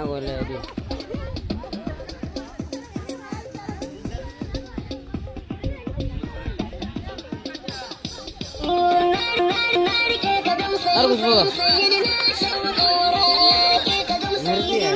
ولا دي أرقص فوق مرضية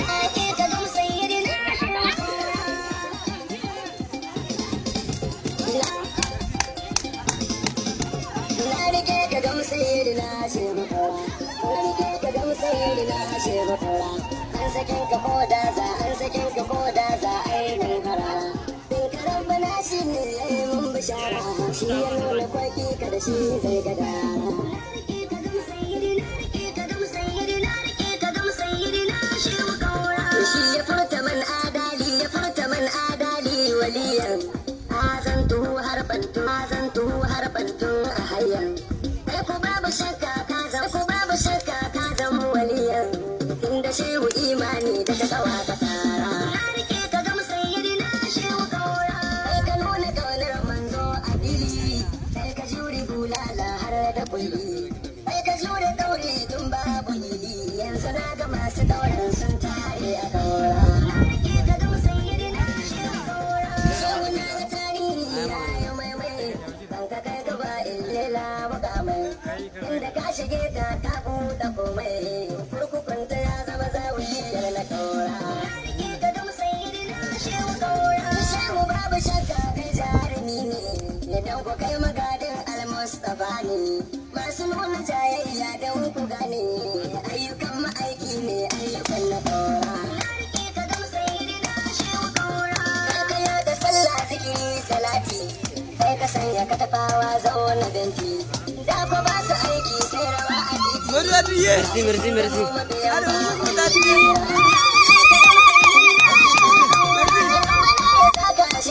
shehu imani da ta kawa ta tara rike ka ga musayyidina shehu kaura kai ka nuna kaunar manzo a fili kai ka jure bulala har da kulli kai ka jure kauri tun babu hili yanzu na ga masu kauran sun tare a kaura rike ka ga musayyidina shehu kaura shehu na tarihi ya yi maimai ban ka kai gaba illela makamai inda ka shige ta ta buɗe komai kurkukunta ya zama zawiyar na kaura rike ka ga musayyidina shehu kaura shehu babu shakka kai jarumi ne idan ku kai magadin almustafa ne masu nuna jayayya don ku gane ayyukan ma'aiki ne ayyukan na kaura rike ka ga musayyidina shehu kaura kai ka yada sallah zikiri salati kai ka sanya ka tafawa zauna benti da ku ba su aiki sai rawa a titi merci merci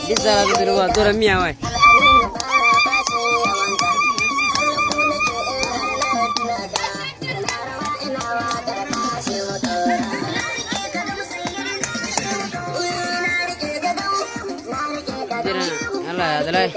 Bisa lagi dulu tu remia wai. Allah ya dalai.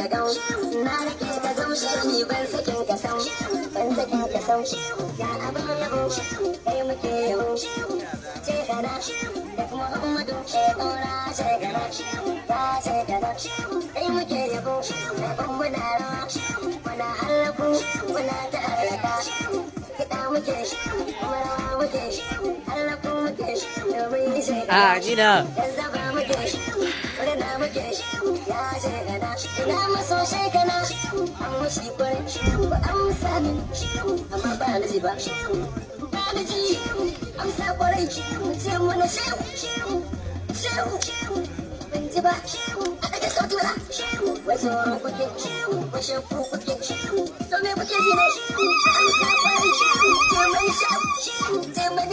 Ah, gila.